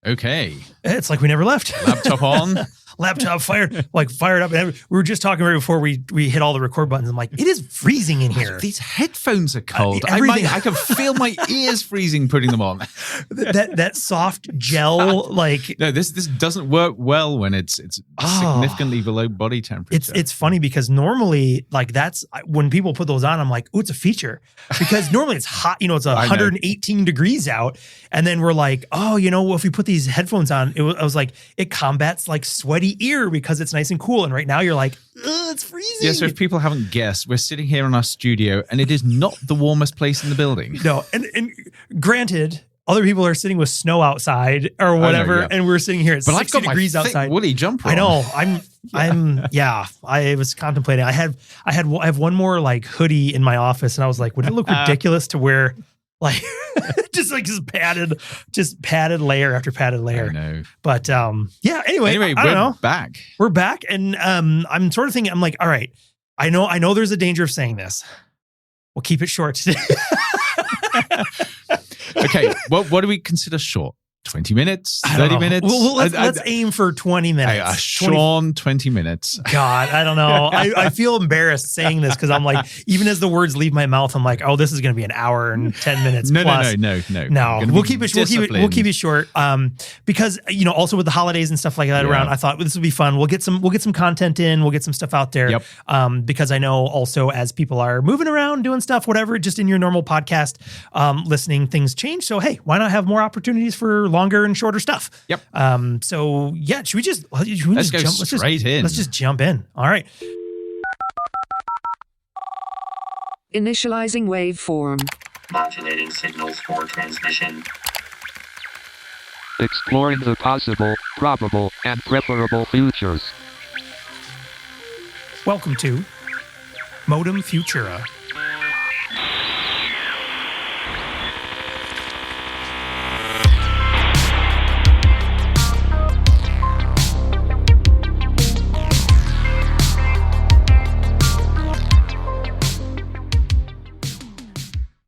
Okay. It's like we never left. Laptop on. Laptop fired up. And we were just talking right before we hit all the record buttons. I'm like, it is freezing in here. These headphones are cold. Everything- I can feel my ears freezing putting them on. that soft gel, like No, this doesn't work well when it's significantly below body temperature. it's funny because normally, like, that's when people put those on, I'm like, ooh, it's a feature. Because normally it's hot, it's 118 degrees out. And then we're like, oh, if we put these headphones on, I was like, it combats like sweaty ear because it's nice and cool. And right now you're like, it's freezing. Yeah, so if people haven't guessed, we're sitting here in our studio and it is not the warmest place in the building. No, and granted, other people are sitting with snow outside or whatever, and we're sitting here at 60 degrees outside. Woolly jumper. I know. I was contemplating. I have one more like hoodie in my office, and I was like, would it look ridiculous to wear like just padded layer after padded layer? I know. But anyway, we're back. We're back, and I'm sort of thinking, I'm like, all right, I know there's a danger of saying this. We'll keep it short today. Okay, what do we consider short? 20 minutes? 30 minutes? Well, let's aim for 20 minutes. Sean, 20 minutes. God, I don't know. I feel embarrassed saying this because I'm like, even as the words leave my mouth, I'm like, oh, this is going to be an hour and 10 minutes plus. No. We'll keep it short. Because also with the holidays and stuff like that around, I thought this would be fun. We'll get some content in. We'll get some stuff out there. Yep. Because I know also as people are moving around, doing stuff, whatever, just in your normal podcast, listening, things change. So hey, why not have more opportunities for longer and shorter stuff? Yep. So yeah, should we just go straight in? Let's just jump in. All right. Initializing waveform. Modulating signals for transmission. Exploring the possible, probable, and preferable futures. Welcome to Modem Futura.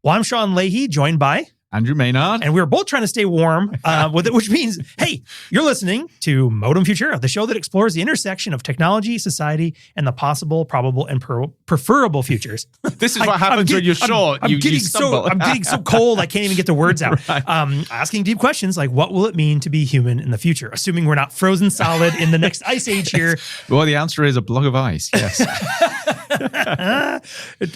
Well, I'm Sean Leahy, joined by Andrew Maynard. And we're both trying to stay warm, with it, which means, hey, you're listening to Modem Futura, the show that explores the intersection of technology, society, and the possible, probable, and preferable futures. This is what happens when you're short. I'm getting so cold, I can't even get the words out. Right. Asking deep questions like, what will it mean to be human in the future? Assuming we're not frozen solid in the next ice age here. Well, the answer is a block of ice, yes.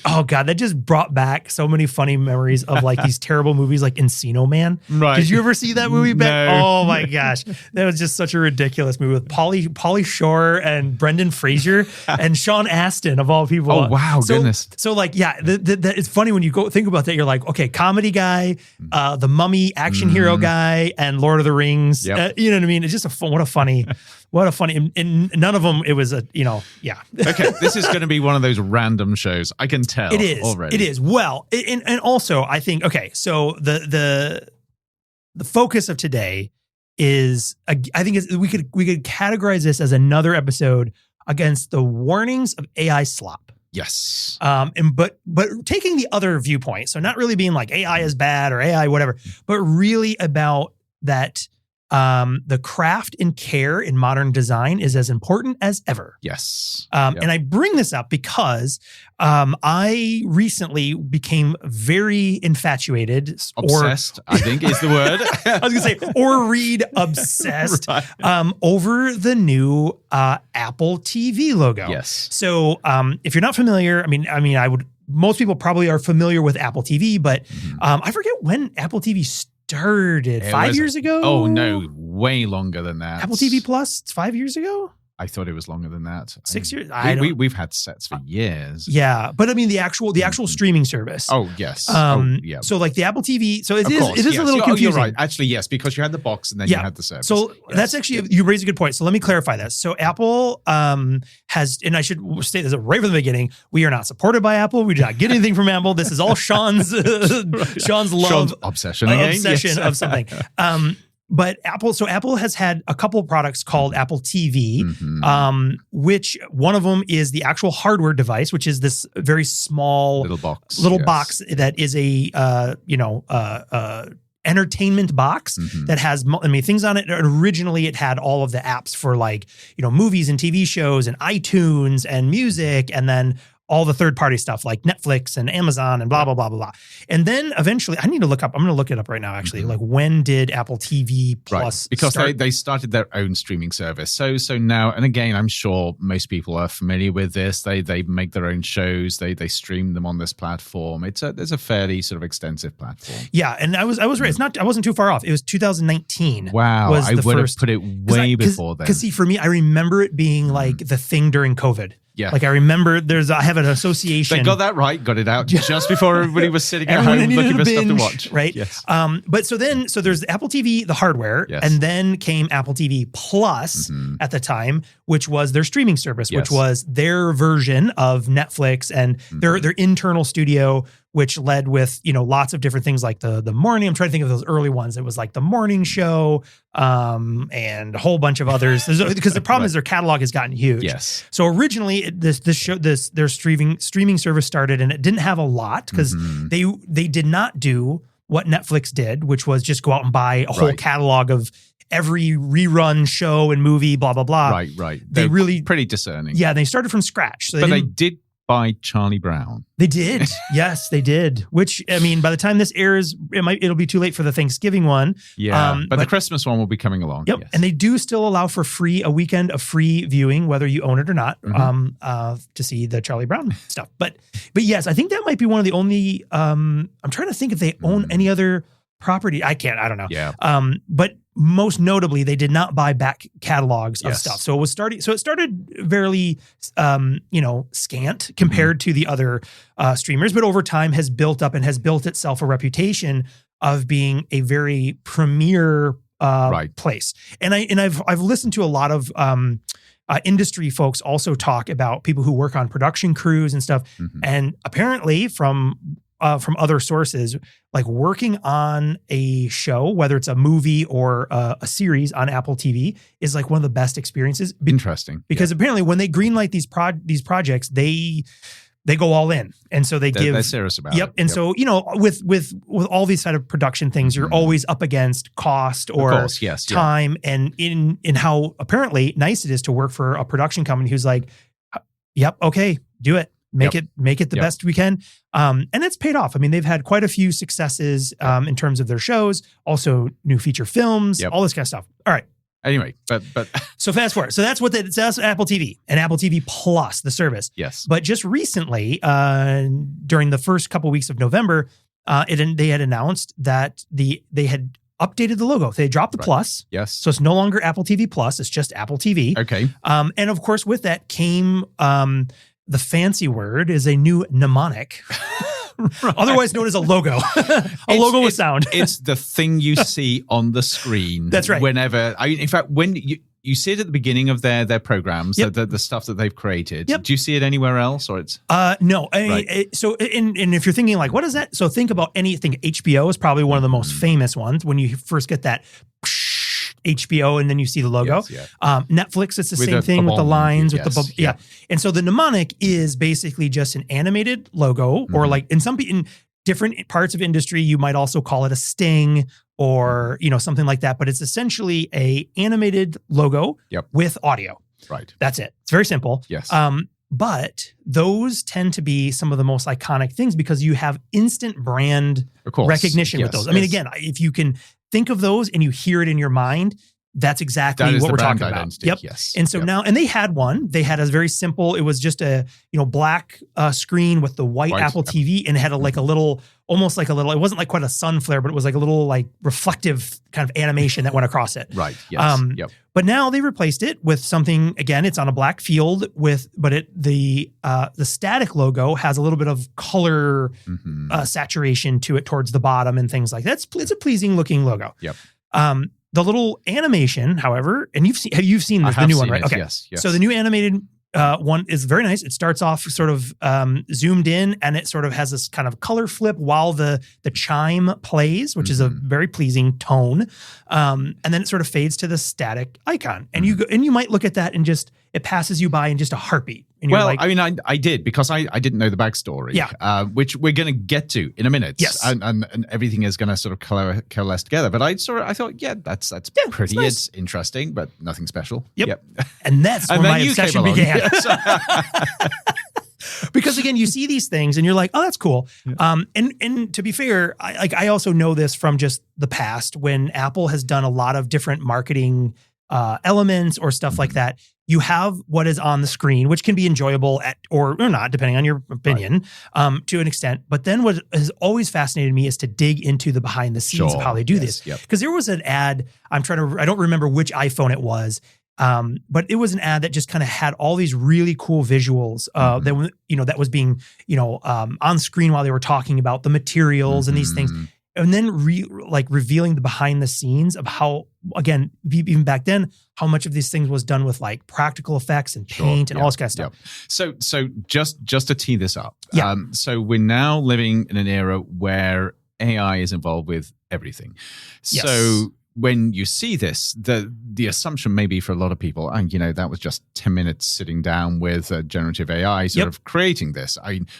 Oh, God, that just brought back so many funny memories of like these terrible movies like Encino Man. Right. Did you ever see that movie? No. Oh, my gosh. That was just such a ridiculous movie with Pauly Shore and Brendan Fraser and Sean Astin, of all people. Oh, wow, goodness. So like, yeah, it's funny when you go think about that. You're like, okay, comedy guy, the Mummy action hero guy, and Lord of the Rings. Yep. You know what I mean? It's just what a funny, and none of them, it was yeah. Okay, this is going to be one of those random shows. I can tell it is already. It is. Well, and also I think, okay, so the focus of today is, I think we could categorize this as another episode against the warnings of AI slop. Yes. But taking the other viewpoint, so not really being like AI is bad or AI whatever, but really about that the craft and care in modern design is as important as ever. Yes. And I bring this up because I recently became very infatuated. Obsessed, I think is the word. I was going to say, or read obsessed Right. over the new Apple TV logo. Yes. So if you're not familiar, most people probably are familiar with Apple TV, but I forget when Apple TV started. 5 years ago? Oh, no, way longer than that. Apple TV Plus, it's 5 years ago? I thought it was longer than that. 6 years? We've had sets for years. Yeah, but I mean the actual streaming service. Oh, yes. Yeah. So like the Apple TV, so it is yes. a little confusing. You're right. Actually, yes, because you had the box and then you had the service. So that's actually, you raise a good point. So let me clarify that. So Apple has, and I should state this right from the beginning, we are not supported by Apple. We do not get anything from Apple. This is all Sean's love. Obsession of something. But Apple has had a couple of products called Apple TV, which one of them is the actual hardware device, which is this very small little box that is a entertainment box that has, things on it. Originally, it had all of the apps for like, movies and TV shows and iTunes and music, and then all the third-party stuff like Netflix and Amazon and blah, blah, blah, blah, blah. And then eventually, I need to look up, I'm going to look it up right now, actually. Like, when did Apple TV Plus Because start? they started their own streaming service. So now, and again, I'm sure most people are familiar with this. They make their own shows. They stream them on this platform. There's a fairly sort of extensive platform. Yeah, and I was right. I wasn't too far off. It was 2019. Wow, I would have put it way before then. Because see, for me, I remember it being like the thing during COVID. Yeah. Like I remember I have an association. They got that right, got it out just before everybody was sitting at home looking for stuff to watch. Right. Yes. But so there's Apple TV, the hardware, and then came Apple TV Plus at the time, which was their streaming service, which was their version of Netflix and their internal studio, which led with, lots of different things like the morning. I'm trying to think of those early ones. It was like the morning show and a whole bunch of others. Because the problem is their catalog has gotten huge. Yes. So originally their streaming service started, and it didn't have a lot because they did not do what Netflix did, which was just go out and buy a whole catalog of every rerun show and movie, blah, blah, blah. Right. They really pretty discerning. Yeah, they started from scratch. So they did buy Charlie Brown. They did. Yes, they did. Which, by the time this airs, it'll be too late for the Thanksgiving one. Yeah, but the Christmas one will be coming along. Yep. Yes. And they do still allow for a weekend of free viewing, whether you own it or not, to see the Charlie Brown stuff. But yes, I think that might be one of the only, I'm trying to think if they own any other property. I don't know. Yeah. But most notably, they did not buy back catalogs of stuff. So it started fairly, scant compared to the other streamers, but over time has built up and has built itself a reputation of being a very premier place. And I've listened to a lot of industry folks also talk about people who work on production crews and stuff. And apparently from other sources, like working on a show, whether it's a movie or a series on Apple TV, is like one of the best experiences. Interesting. Because apparently when they greenlight these projects, they go all in. And so they're serious about it. And so, with all these side of production things, you're always up against cost or time and in how apparently nice it is to work for a production company who's like, yep, okay, do it. Make it the best we can. And it's paid off. They've had quite a few successes in terms of their shows, also new feature films, all this kind of stuff. All right. Anyway, but so fast forward. So that's that's Apple TV and Apple TV Plus, the service. Yes. But just recently, during the first couple weeks of November, they had announced that they had updated the logo. They dropped the plus. Yes. So it's no longer Apple TV Plus. It's just Apple TV. Okay. And of course, with that came the fancy word is a new mnemonic, otherwise known as a logo. Logo with sound. It's the thing you see on the screen. That's right. Whenever, in fact, when you see it at the beginning of their programs, the stuff that they've created. Yep. Do you see it anywhere else, or it's? No. So, and if you're thinking like, what is that? So think about anything. HBO is probably one of the most famous ones. When you first get that HBO and then you see the logo. Yes, Netflix, it's the same thing with the lines, with the And so the mnemonic is basically just an animated logo, or like in different parts of industry, you might also call it a sting or something like that. But it's essentially a animated logo with audio. Right. That's it. It's very simple. Yes. But those tend to be some of the most iconic things because you have instant brand recognition with those. Again, if you can think of those and you hear it in your mind, that's exactly what we're talking about. Yep. Yes. And so now, and they had one. They had a very simple. It was just a black screen with the white Apple TV, and it had a little, almost like a little. It wasn't like quite a sun flare, but it was like a little like reflective kind of animation that went across it. Right. Yes. But now they replaced it with something. Again, it's on a black field but the static logo has a little bit of color saturation to it towards the bottom and things like that. It's a pleasing looking logo. Yep. The little animation, however, and you've seen this, the new one, right? Okay. Yes. So the new animated one is very nice. It starts off sort of zoomed in, and it sort of has this kind of color flip while the chime plays, which is a very pleasing tone. And then it sort of fades to the static icon, and you might look at that and just it passes you by in just a heartbeat. And you're like, I mean, I did because I didn't know the backstory, which we're going to get to in a minute. Yes. And everything is going to sort of coalesce together. But I thought, yeah, that's pretty. Nice. It's interesting, but nothing special. Yep. And that's where my obsession began. Because again, you see these things and you're like, oh, that's cool. And to be fair, I also know this from just the past when Apple has done a lot of different marketing elements or stuff like that. You have what is on the screen, which can be enjoyable or not, depending on your opinion, to an extent. But then what has always fascinated me is to dig into the behind the scenes of how they do this. Because there was an ad, I don't remember which iPhone it was, but it was an ad that just kind of had all these really cool visuals that was being on screen while they were talking about the materials and these things. And then revealing the behind the scenes of how, again, even back then, how much of these things was done with like practical effects and paint and all this kind of stuff. So just to tee this up. So we're now living in an era where AI is involved with everything. Yes. So when you see this, the assumption maybe for a lot of people, and that was just 10 minutes sitting down with generative AI sort of creating this.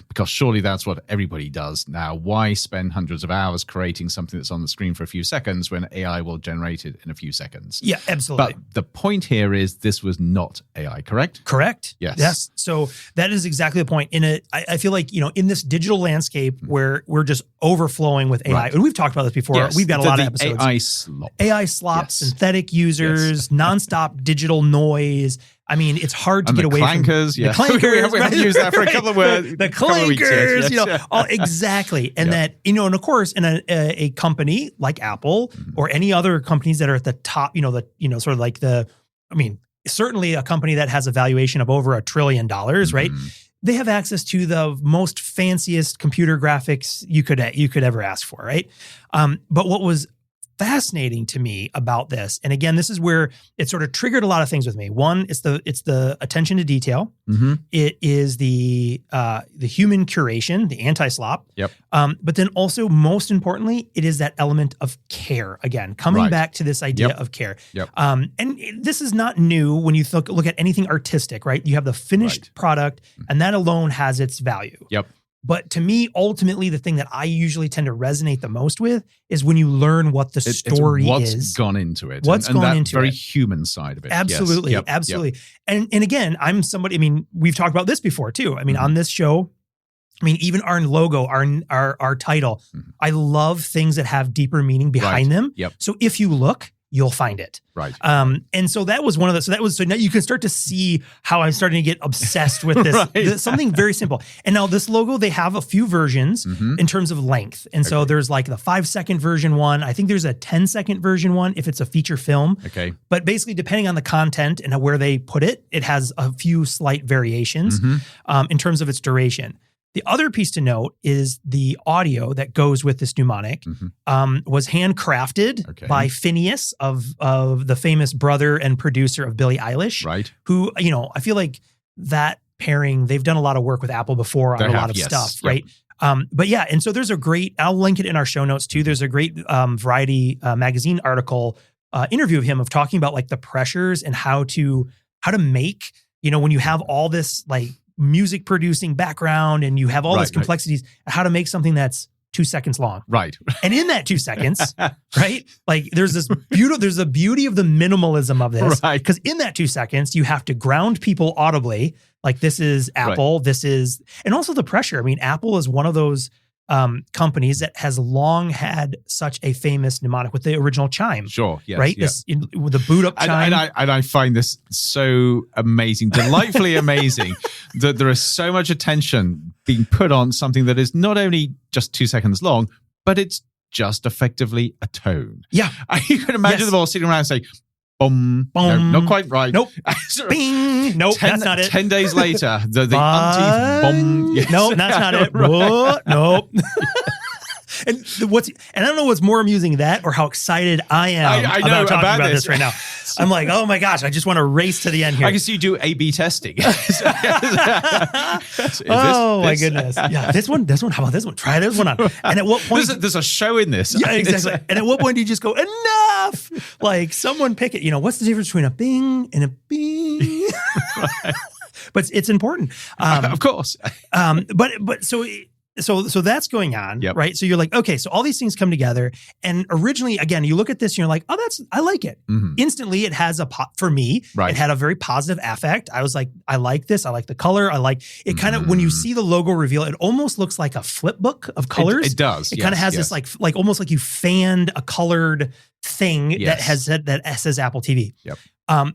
Because surely that's what everybody does now. Why spend hundreds of hours creating something that's on the screen for a few seconds when AI will generate it in a few seconds? Yeah, absolutely. But the point here is this was not AI, correct? Correct. Yes. So that is exactly the point. I feel like, in this digital landscape where we're just overflowing with AI, and we've talked about this before. Yes. We've got a lot of episodes. AI slop. AI slop, synthetic users, nonstop digital noise. I mean, it's hard to get away from the clankers. We haven't used that for a couple of words. The clankers, exactly. And that, and of course, in a company like Apple or any other companies that are at the top, sort of like certainly a company that has a valuation of over $1 trillion, right? They have access to the most fanciest computer graphics you could ever ask for, right? But what was fascinating to me about this, and again, this is where it sort of triggered a lot of things with me. One, it's the attention to detail. It is the human curation, the anti-slop. But then also, most importantly, it is that element of care. Again, coming back to this idea of care. And this is not new when you look at anything artistic, right? You have the finished product, and that alone has its value. But to me, ultimately, the thing that I usually tend to resonate the most with is when you learn what the story what's is. What's gone into it. What's gone into very it. human side of it. Absolutely. Yes. Absolutely. And again, I'm somebody, we've talked about this before too. On this show, even our logo, our title, I love things that have deeper meaning behind them. So if you look, you'll find it. And so that was one of the, so now you can start to see how I'm starting to get obsessed with this, something very simple. And now this logo, they have a few versions in terms of length. And so there's like the 5-second version one. I think there's a 10-second version one if it's a feature film. But basically, depending on the content and where they put it, it has a few slight variations in terms of its duration. The other piece to note is the audio that goes with this mnemonic was handcrafted by Finneas of the famous brother and producer of Billie Eilish, who, I feel like that pairing, they've done a lot of work with Apple before on a lot of stuff, right? But yeah, and so there's a great, I'll link it in our show notes too. There's a great Variety magazine article interview of him of talking about like the pressures and how to make, when you have all this like music producing background and you have all these complexities, how to make something that's 2 seconds long. And in that 2 seconds, like there's the beauty of the minimalism of this. Because in that 2 seconds, you have to ground people audibly. Like this is Apple, and also the pressure. Apple is one of those companies that has long had such a famous mnemonic with the original chime. With the boot up chime. And I find this so amazing, delightfully amazing, that there is so much attention being put on something that is not only just 2 seconds long, but it's just effectively a tone. You can imagine them all sitting around and saying, boom, no, not quite right. Nope. Bing. Nope, that's not it. 10 days later, the umpteenth boom. Yes. No, that's not it. What? Nope. And I don't know what's more amusing, that or how excited I am about talking about this right now. I'm like, oh my gosh, I just want to race to the end here. I can see you do A/B testing. My goodness. Yeah, this one. How about this one? Try this one on. And at what point? There's a show in this. Yeah, exactly. And at what point do you just go, enough? Like someone pick it. What's the difference between a bing and a bing? But it's important. Of course. So that's going on, right? So you're like, okay, so all these things come together. And originally, again, you look at this and you're like, oh, I like it. Mm-hmm. Instantly, it has for me, it had a very positive affect. I was like, I like this. I like the color. I like it kind of, when you see the logo reveal, it almost looks like a flip book of colors. It does. It kind of has this like almost like you fanned a colored thing that says Apple TV. Yep.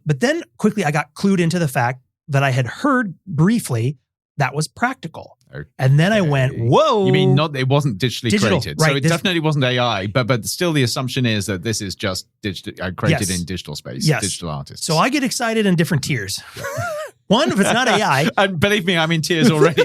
But then quickly I got clued into the fact that I had heard briefly that was practical. Okay. And then I went, whoa. You mean it wasn't digitally created. Right. So it definitely wasn't AI, but still the assumption is that this is just created in digital space, digital artists. So I get excited in different tiers. One, if it's not AI. And believe me, I'm in tears already.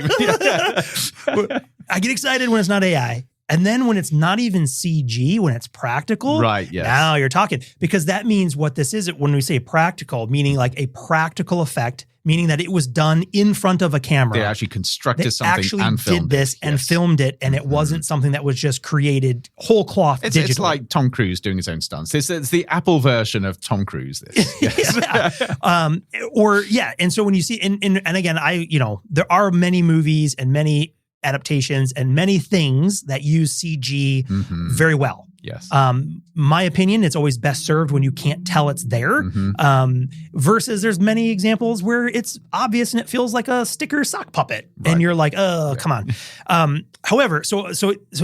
I get excited when it's not AI. And then when it's not even CG, when it's practical, right? Yes. Now you're talking, because that means what this is. When we say practical, meaning like a practical effect, meaning that it was done in front of a camera. They actually constructed something actually and filmed did this and filmed it, and it wasn't something that was just created whole cloth digitally. It's like Tom Cruise doing his own stunts. It's the Apple version of Tom Cruise. This, yes. And so when you see, and again, there are many movies and many adaptations and many things that use CG very well. Yes. My opinion, it's always best served when you can't tell it's there. Versus there's many examples where it's obvious and it feels like a sticker sock puppet, and you're like, come on. However, so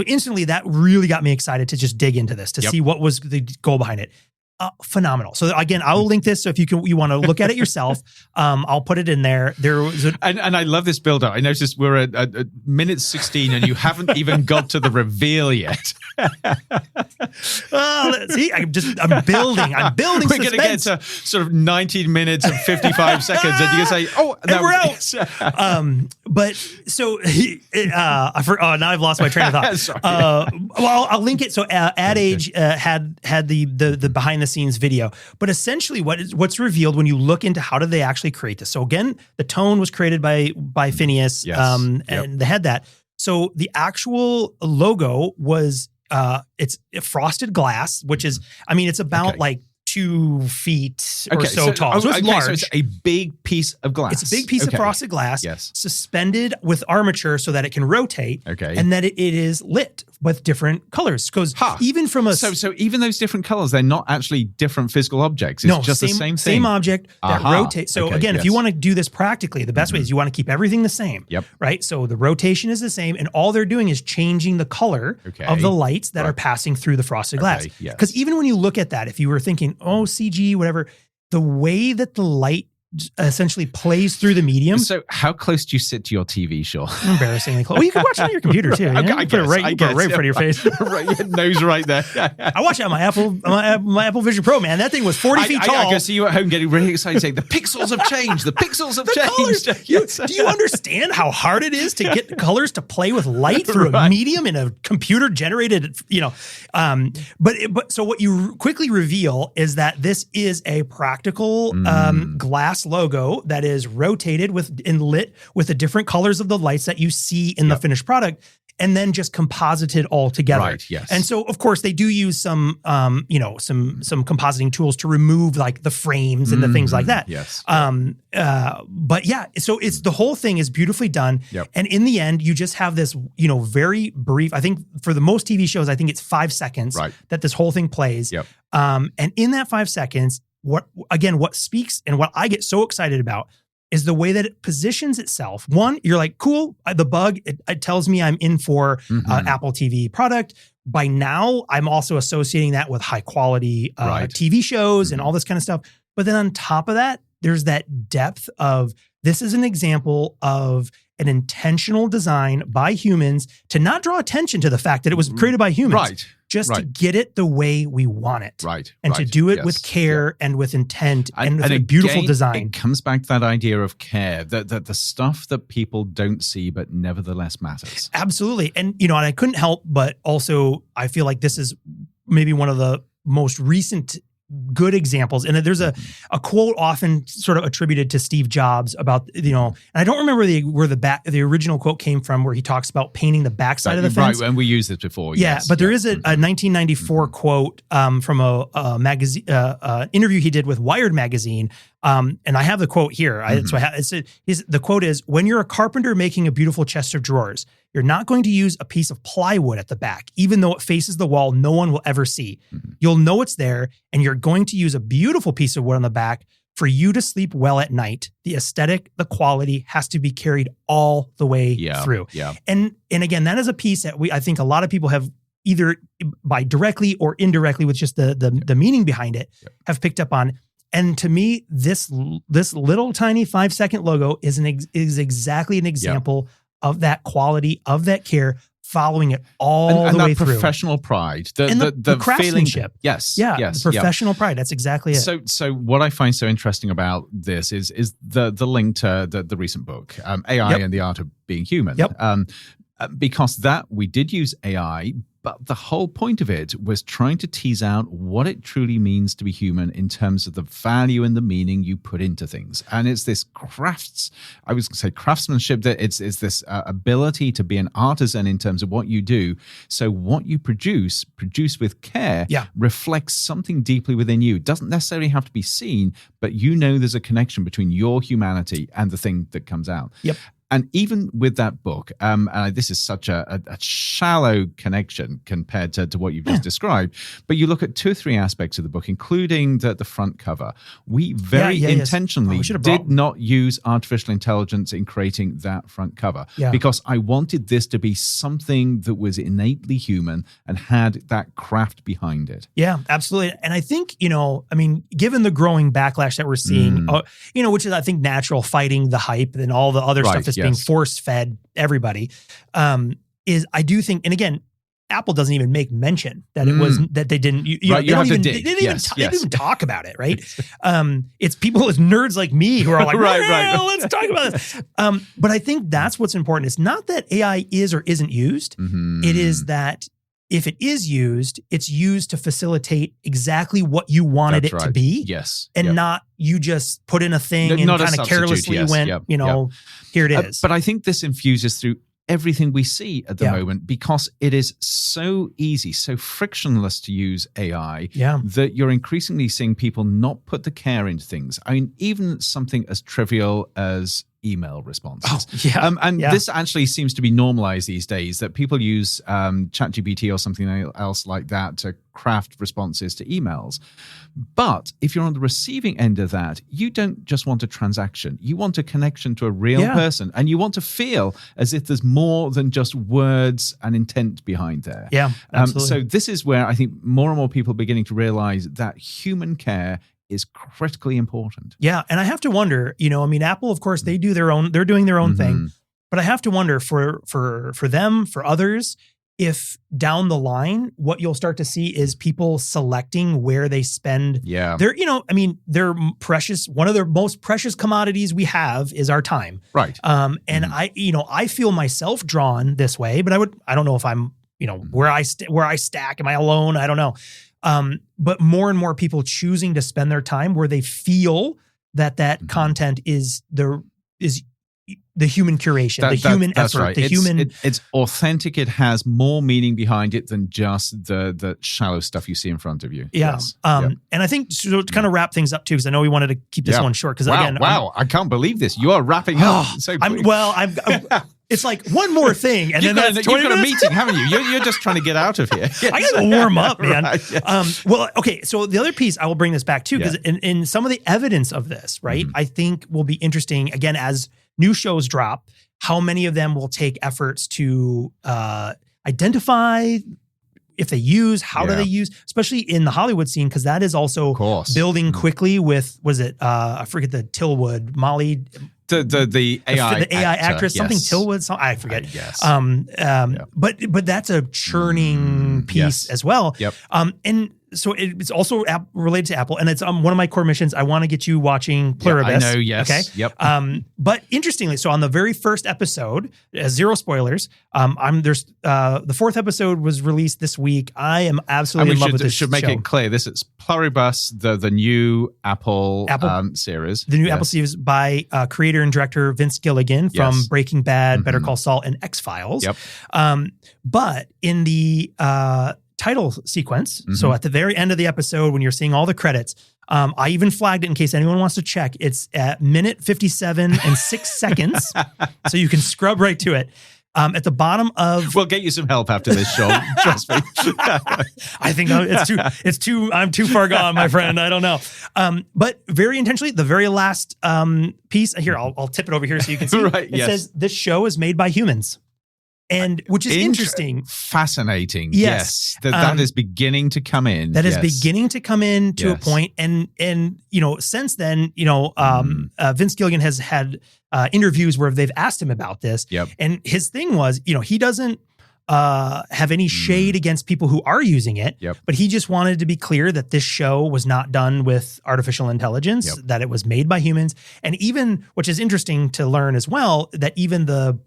instantly that really got me excited to just dig into this to see what was the goal behind it. Phenomenal. So again, I will link this. So if you want to look at it yourself, I'll put it in there. There was and I love this build up. I noticed we're at minute 16 and you haven't even got to the reveal yet. See, I'm building. We're going to get to sort of 19 minutes and 55 seconds, and you can say, and we're out. But so now I've lost my train of thought. I'll link it. So Ad Age had the behind the scenes video, but essentially what's revealed when you look into how did they actually create this. So again, the tone was created by Finneas, and they had that. So the actual logo was it's frosted glass, which is, it's about like 2 feet or so tall. So it's large. So it's a big piece of glass. It's a big piece of frosted glass, suspended with armature so that it can rotate, and that it is lit with different colors. Because even from so even those different colors, they're not actually different physical objects. It's just the same thing. Same object that rotates. So again, if you want to do this practically, the best way is you want to keep everything the same. Right. So the rotation is the same, and all they're doing is changing the color of the lights that are passing through the frosted glass. Because even when you look at that, if you were thinking, CG, whatever, the way that the light essentially plays through the medium. So how close do you sit to your TV, Shaw? Embarrassingly close. Well, you can watch it on your computer too. Yeah? I guess, put it right in front of your face. Right, your nose right there. I watch it on my Apple Vision Pro, man. That thing was 40 feet tall. I can see you at home getting really excited saying, the pixels have changed. The pixels have changed. Do you understand how hard it is to get the colors to play with light through a medium in a computer generated, but so what you quickly reveal is that this is a practical glass logo that is rotated and lit with the different colors of the lights that you see in the finished product, and then just composited all together. Right, yes. And so, of course, they do use some compositing tools to remove like the frames and the things like that. Yes. But yeah, so it's the whole thing is beautifully done. And in the end, you just have this, very brief, I think for the most TV shows, I think it's 5 seconds that this whole thing plays. And in that 5 seconds, what speaks and what I get so excited about is the way that it positions itself. One, you're like, cool, the bug, it tells me I'm in for Apple TV product. By now, I'm also associating that with high quality TV shows and all this kind of stuff. But then on top of that, there's that depth of, this is an example of an intentional design by humans to not draw attention to the fact that it was created by humans. Just to get it the way we want it. And to do it with care and with intent and with a beautiful design. It comes back to that idea of care, that the stuff that people don't see but nevertheless matters. Absolutely. And, and I couldn't help but also, I feel like this is maybe one of the most recent good examples. And there's a quote often sort of attributed to Steve Jobs about, and I don't remember where the original quote came from, where he talks about painting the backside of the fence. Right, and we used this before. Yeah, yes, but there is a 1994 quote from a magazine interview he did with Wired magazine. And I have the quote here. The quote is, "When you're a carpenter making a beautiful chest of drawers, you're not going to use a piece of plywood at the back, even though it faces the wall no one will ever see. You'll know it's there, and you're going to use a beautiful piece of wood on the back for you to sleep well at night. The aesthetic, the quality has to be carried all the way through." Yeah. And again, that is a piece that I think a lot of people have either by directly or indirectly with just the meaning behind it have picked up on. And to me, this little tiny 5-second logo is exactly an example of that quality, of that care, following it all the way through. Professional pride, the craftsmanship. Yes, the professional pride. That's exactly it. So what I find so interesting about this is the link to the recent book, AI and the Art of Being Human. Because we did use AI, but the whole point of it was trying to tease out what it truly means to be human in terms of the value and the meaning you put into things. And it's this craftsmanship, that it's this ability to be an artisan in terms of what you do. So what you produce with care, reflects something deeply within you. It doesn't necessarily have to be seen, but there's a connection between your humanity and the thing that comes out. And even with that book, this is such a shallow connection compared to what you've just described, but you look at 2 or 3 aspects of the book, including the front cover. We very intentionally did not use artificial intelligence in creating that front cover because I wanted this to be something that was innately human and had that craft behind it. Yeah, absolutely. And I think, given the growing backlash that we're seeing, which is, I think, natural, fighting the hype and all the other stuff that's being force-fed everybody, is I do think, and again, Apple doesn't even make mention that it was that they didn't. They didn't even talk about it, right? It's people as nerds like me who are like, let's talk about this. But I think that's what's important. It's not that AI is or isn't used. It is that if it is used, it's used to facilitate exactly what you wanted it to be. Yes. And not you just put in a thing and kind of carelessly went, here it is. But I think this infuses through everything we see at the moment, because it is so easy, so frictionless to use AI that you're increasingly seeing people not put the care into things. I mean, even something as trivial as email responses. This actually seems to be normalized these days, that people use ChatGPT or something else like that to craft responses to emails. But if you're on the receiving end of that, you don't just want a transaction. You want a connection to a real person, and you want to feel as if there's more than just words and intent behind there. Yeah, absolutely. So this is where I think more and more people are beginning to realize that human care is critically important. Yeah. And I have to wonder, Apple, of course, they're doing their own thing, but I have to wonder for them, for others, if down the line, what you'll start to see is people selecting where they spend their precious, one of their most precious commodities we have is our time. Right. And I feel myself drawn this way, but I don't know if I'm, where I stack, am I alone? I don't know. But more and more people choosing to spend their time where they feel that content is the human curation, the human effort, right. It's authentic. It has more meaning behind it than just the shallow stuff you see in front of you. Yeah. Yes. And I think to kind of wrap things up too, because I know we wanted to keep this one short. Because I can't believe this. You are wrapping up. So it's like one more thing, and then you've got a meeting, haven't you? You're just trying to get out of here. I got to warm up, man. Right, yes. Okay. So the other piece, I will bring this back too, because in some of the evidence of this, right, I think will be interesting, again, as new shows drop, how many of them will take efforts to identify if they use, how do they use, especially in the Hollywood scene, because that is also building quickly with, I forget the Tillwood, Molly... The AI actress, something Tillwood, I forget. But that's a churning piece as well. Yep. And it's also related to Apple, and it's one of my core missions. I want to get you watching Pluribus. I know, yes. Okay. Yep. But interestingly, so on the very first episode, zero spoilers. The fourth episode was released this week. I am absolutely in love with this show. Should make it clear. This is Pluribus, the new Apple series. The new Apple series by creator and director Vince Gilligan from Breaking Bad, Better Call Saul, and X-Files. Yep. But in the title sequence, so at the very end of the episode, when you're seeing all the credits, I even flagged it in case anyone wants to check. It's at minute 57 and 6 seconds, so you can scrub right to it. At the bottom of, we'll get you some help after this, Sean. Trust me. I think I'm too far gone, my friend. I don't know. But very intentionally, the very last piece here, I'll tip it over here so you can see. Right, it says this show is made by humans. And which is interesting. Fascinating. Yes. That is beginning to come in. That is beginning to come in to a point. And since then, Vince Gilligan has had interviews where they've asked him about this. Yep. And his thing was, he doesn't have any shade against people who are using it. Yep. But he just wanted to be clear that this show was not done with artificial intelligence, that it was made by humans. And even, which is interesting to learn as well, that even the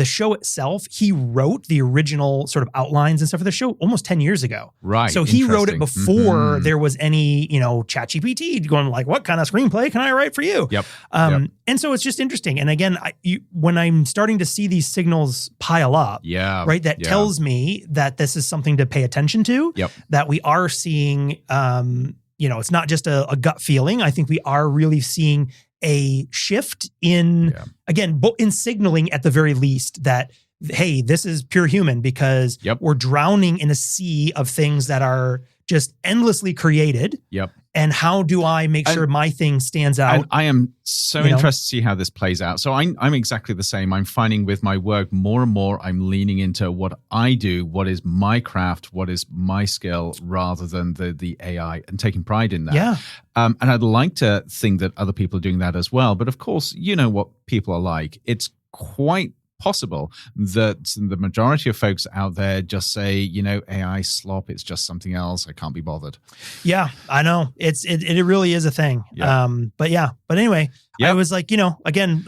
show itself, he wrote the original sort of outlines and stuff for the show almost 10 years ago. Right. So he wrote it before there was any, ChatGPT going like, what kind of screenplay can I write for you? Yep. And so it's just interesting. And again, when I'm starting to see these signals pile up, right, that tells me that this is something to pay attention to, that we are seeing, it's not just a gut feeling. I think we are really seeing a shift in, again, in signaling at the very least that, hey, this is pure human, because we're drowning in a sea of things that are just endlessly created. And how do I make sure my thing stands out? I am so interested to see how this plays out. So I'm exactly the same. I'm finding with my work more and more, I'm leaning into what I do, what is my craft, what is my skill, rather than the AI, and taking pride in that. Yeah. And I'd like to think that other people are doing that as well. But of course, you know what people are like. It's quite possible that the majority of folks out there just say, AI slop, it's just something else. I can't be bothered. Yeah, I know. It really is a thing. But anyway, I was like, again.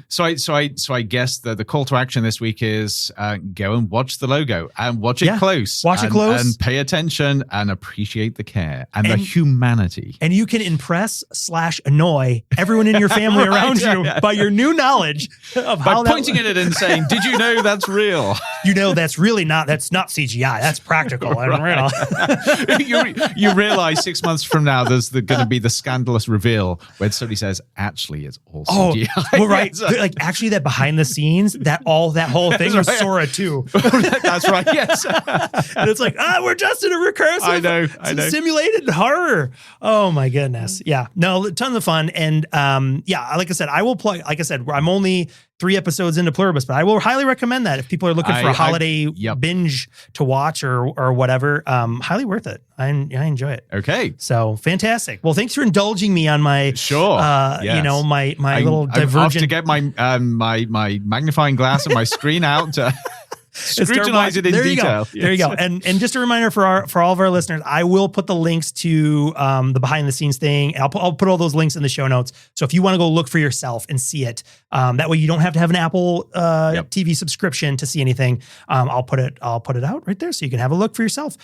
So I guess the call to action this week is go and watch the logo and watch it close. Watch it close. And pay attention and appreciate the care and the humanity. And you can impress/annoy everyone in your family around you by your new knowledge of how by pointing at it and saying, did you know that's real? That's not CGI. That's practical and real. You realize 6 months from now, there's going to be the scandalous reveal when somebody says, actually, it's all CGI. Well, right. Like actually that behind the scenes, that whole thing was Sora 2. That's right. Yes. And it's like, we're just in a recursive simulated horror. Oh my goodness. Yeah. No, tons of fun. And like I said, I will plug, like I said, I'm only 3 episodes into Pluribus, but I will highly recommend that if people are looking for a holiday binge to watch or whatever. Highly worth it. I enjoy it. Okay. So fantastic. Well, thanks for indulging me on my my little divergent. I have to get my my magnifying glass and my screen out to scrutinize it in detail. There you go. And just a reminder for all of our listeners, I will put the links to the behind the scenes thing. I'll put all those links in the show notes. So if you want to go look for yourself and see it, that way you don't have to have an Apple TV subscription to see anything. I'll put it out right there so you can have a look for yourself.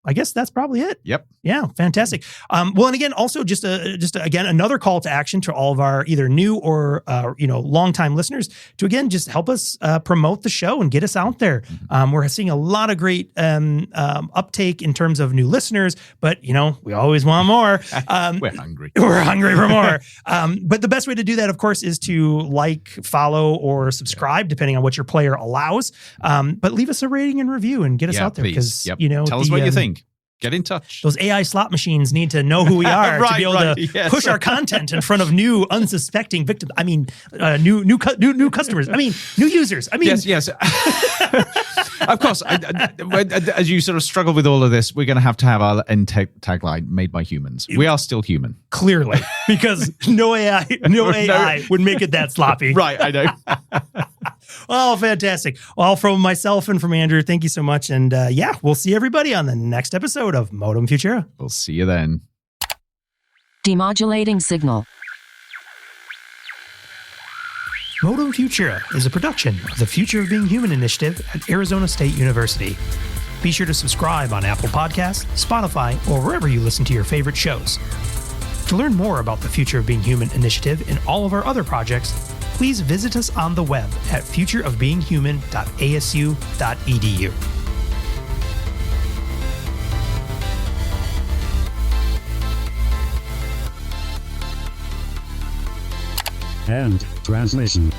I guess that's probably it. Yep. Yeah. Fantastic. Well, and again, also just again, another call to action to all of our either new or, longtime listeners to, again, just help us promote the show and get us out there. We're seeing a lot of great uptake in terms of new listeners, but we always want more. We're hungry. We're hungry for more. But the best way to do that, of course, is to like, follow, or subscribe, depending on what your player allows. But leave us a rating and review and get us out there because, tell us what you think. Get in touch. Those AI slot machines need to know who we are to be able to push our content in front of new, unsuspecting victims. I mean, new customers. I mean, new users. I mean, yes. Of course, as you sort of struggle with all of this, we're going to have our end tagline made by humans. We are still human. Clearly, because no AI would make it that sloppy. Right, I know. Oh, fantastic. Well, from myself and from Andrew, thank you so much. And we'll see everybody on the next episode of Modem Futura. We'll see you then. Demodulating signal. Modem Futura is a production of the Future of Being Human initiative at Arizona State University. Be sure to subscribe on Apple Podcasts, Spotify, or wherever you listen to your favorite shows. To learn more about the Future of Being Human initiative and all of our other projects, please visit us on the web at futureofbeinghuman.asu.edu. End transmission.